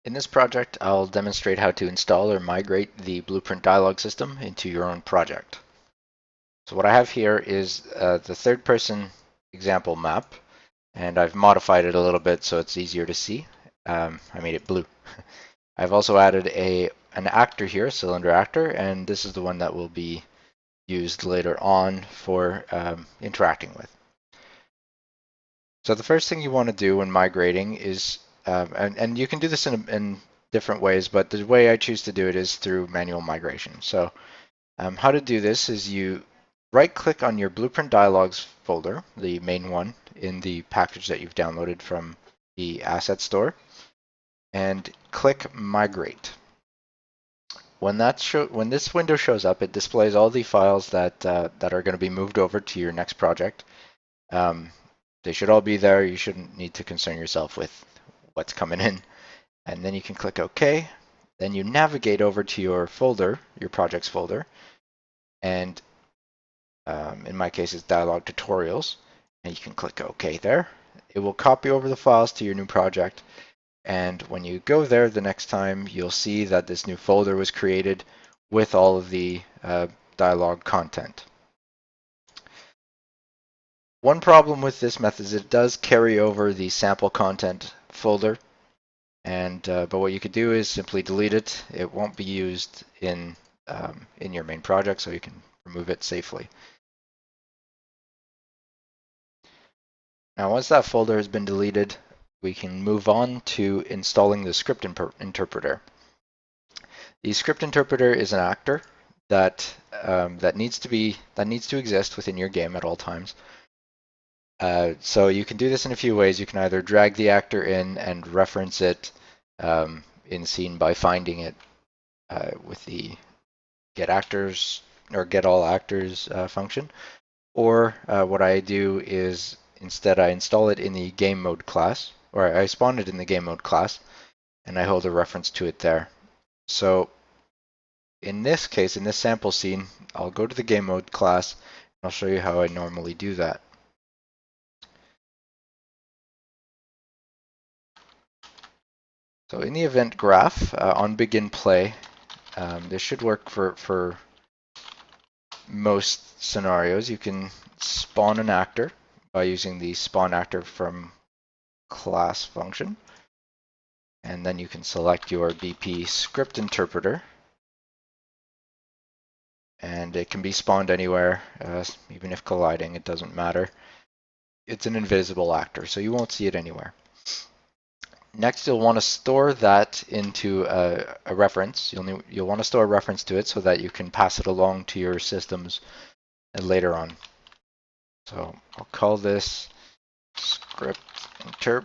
In this project, I'll demonstrate how to install or migrate the Blueprint dialog system into your own project. So what I have here is the third-person example map, and I've modified it a little bit so it's easier to see. I made it blue. I've also added an actor here, cylinder actor, and this is the one that will be used later on for interacting with. So the first thing you want to do when migrating is, and you can do this in different ways, but the way I choose to do it is through manual migration. So how to do this is you right-click on your Blueprint Dialogs folder, the main one in the package that you've downloaded from the asset store, and click Migrate. When this window shows up, it displays all the files that are going to be moved over to your next project. They should all be there. You shouldn't need to concern yourself with what's coming in. And then you can click OK. Then you navigate over to your folder, your projects folder, and in my case, it's dialog tutorials, and you can click OK there. It will copy over the files to your new project, and when you go there the next time, you'll see that this new folder was created with all of the dialog content. One problem with this method is it does carry over the sample content folder, and but what you could do is simply delete it. It won't be used in your main project, so you can remove it safely. Now, once that folder has been deleted, we can move on to installing the script interpreter. The script interpreter is an actor that that needs to exist within your game at all times. So you can do this in a few ways. You can either drag the actor in and reference it in scene by finding it with the get actors or get all actors function, or what I do is instead I install it in the game mode class, or I spawn it in the game mode class, and I hold a reference to it there. So in this case, in this sample scene, I'll go to the game mode class, and I'll show you how I normally do that. So in the event graph on begin play, this should work for most scenarios. You can spawn an actor by using the spawn actor from class function. And then you can select your BP script interpreter. And it can be spawned anywhere, even if colliding, it doesn't matter. It's an invisible actor, so you won't see it anywhere. Next, you'll want to store that into a reference. You'll want to store a reference to it so that you can pass it along to your systems later on. So I'll call this script interp,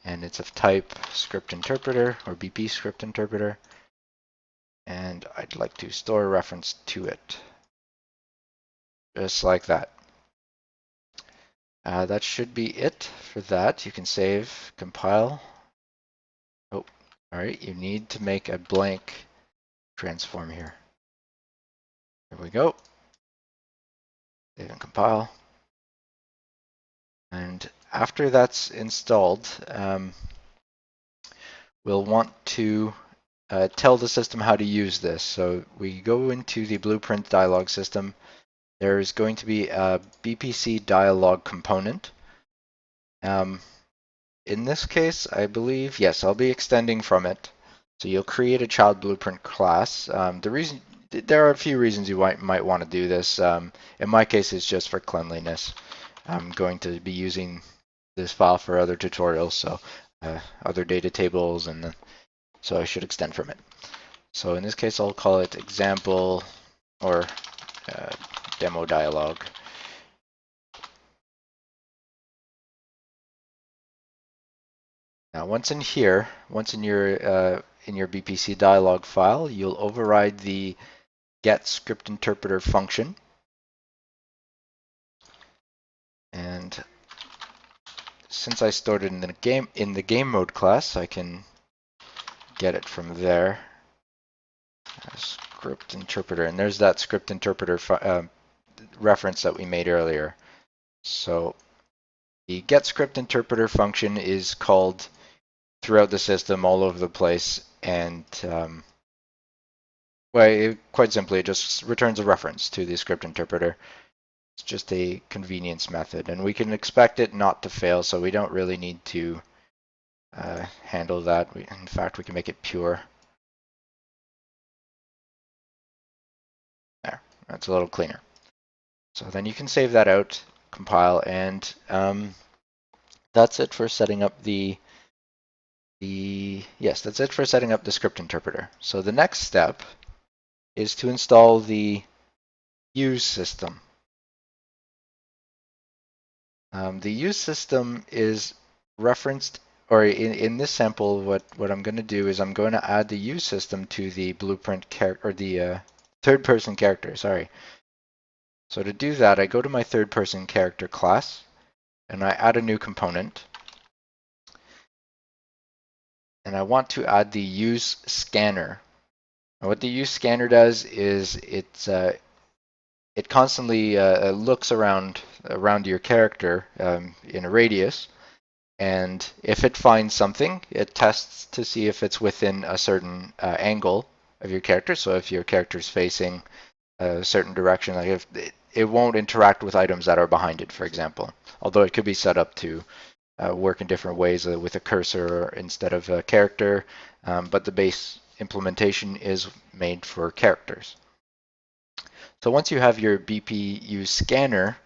and it's of type script interpreter or BP script interpreter. And I'd like to store a reference to it, just like that. That should be it for that. You can save, compile. Oh, all right, you need to make a blank transform here. There we go. Save and compile. And after that's installed, we'll want to tell the system how to use this. So we go into the Blueprint dialog system. There's going to be a BPC dialog component. In this case, I believe, yes, I'll be extending from it. So you'll create a child blueprint class. There are a few reasons you might want to do this. In my case, it's just for cleanliness. I'm going to be using this file for other tutorials, so other data tables, and so I should extend from it. So in this case, I'll call it example or demo dialog. Now, once in your BPC dialog file, you'll override the get script interpreter function, and since I stored it in the game mode class, I can get it from there. Script interpreter, and there's that script interpreter reference that we made earlier. So the get script interpreter function is called throughout the system, all over the place, and well, quite simply, it just returns a reference to the script interpreter. It's just a convenience method, and we can expect it not to fail, so we don't really need to handle that. In fact, we can make it pure. There, that's a little cleaner. So then you can save that out, compile, and that's it for setting up yes, that's it for setting up the script interpreter. So the next step is to install the use system. The use system is referenced, or in this sample, what I'm going to do is I'm going to add the use system to the blueprint character, or the third person character, sorry. So to do that, I go to my third person character class, and I add a new component. And I want to add the use scanner. And what the use scanner does is it constantly looks around your character in a radius, and if it finds something, it tests to see if it's within a certain angle of your character. So if your character is facing a certain direction, like if it won't interact with items that are behind it, for example. Although it could be set up to work in different ways with a cursor instead of a character, but the base implementation is made for characters. So once you have your BPU scanner,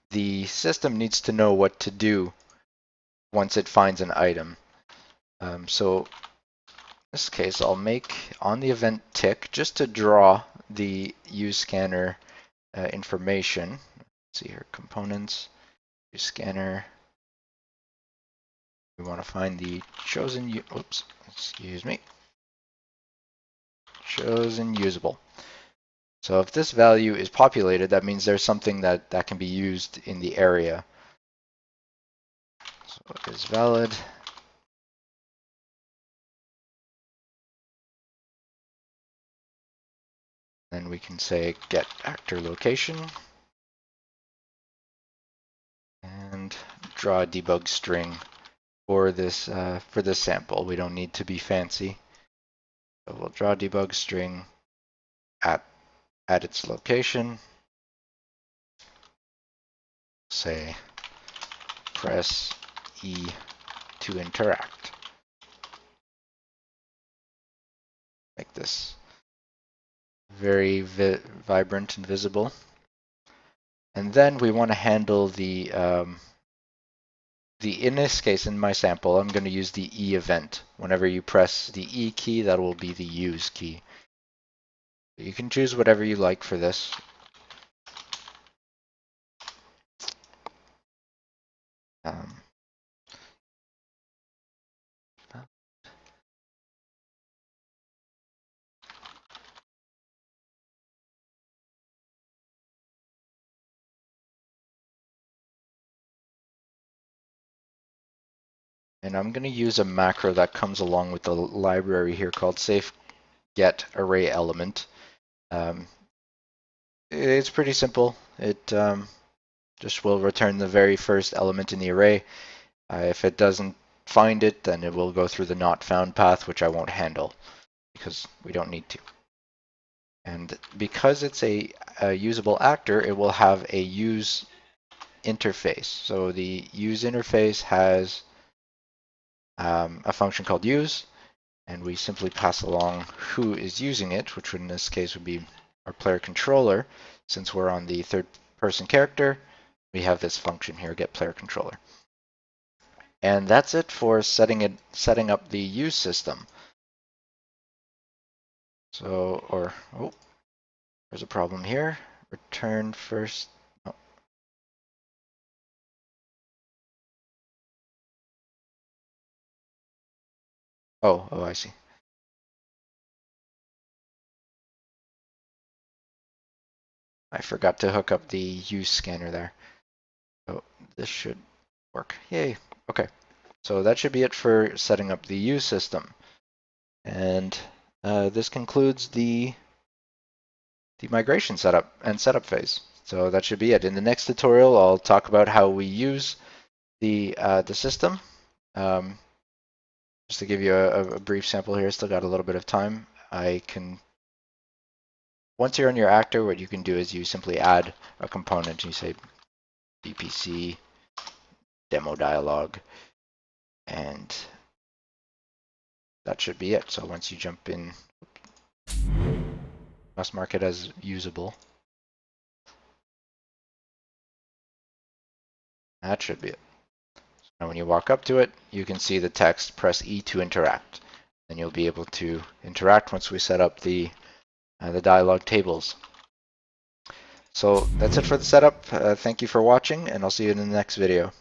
the system needs to know what to do once it finds an item. So in this case, I'll make on the event tick just to draw the use scanner information. Let's see here, components, use scanner. We want to find the chosen, oops, excuse me, chosen usable. So if this value is populated, that means there's something that can be used in the area. So it is valid. Then we can say get actor location and draw a debug string for this sample. We don't need to be fancy. So we'll draw a debug string at its location. Say press E to interact. Make this very vibrant and visible. And then we want to handle in this case, in my sample, I'm going to use the E event. Whenever you press the E key, that will be the use key. You can choose whatever you like for this. Um, and I'm going to use a macro that comes along with the library here called safe get array element. It's pretty simple. It just will return the very first element in the array. If it doesn't find it, then it will go through the not found path, which I won't handle because we don't need to. And because it's a usable actor, it will have a use interface. So the use interface has a function called use, and we simply pass along who is using it, which in this case would be our player controller. Since we're on the third person character, we have this function here, get player controller. And that's it for setting up the use system. So, there's a problem here. Return first. Oh. Oh, I see. I forgot to hook up the use scanner there. Oh, this should work. Yay. Okay. So that should be it for setting up the use system. And this concludes the migration setup and setup phase. So that should be it. In the next tutorial, I'll talk about how we use the system. just to give you a brief sample here, still got a little bit of time. Once you're on your actor, what you can do is you simply add a component. You say VPC demo dialog, and that should be it. So once you jump in, must mark it as usable. That should be it. And when you walk up to it, you can see the text, press E to interact. And you'll be able to interact once we set up the dialog tables. So that's it for the setup. Thank you for watching, and I'll see you in the next video.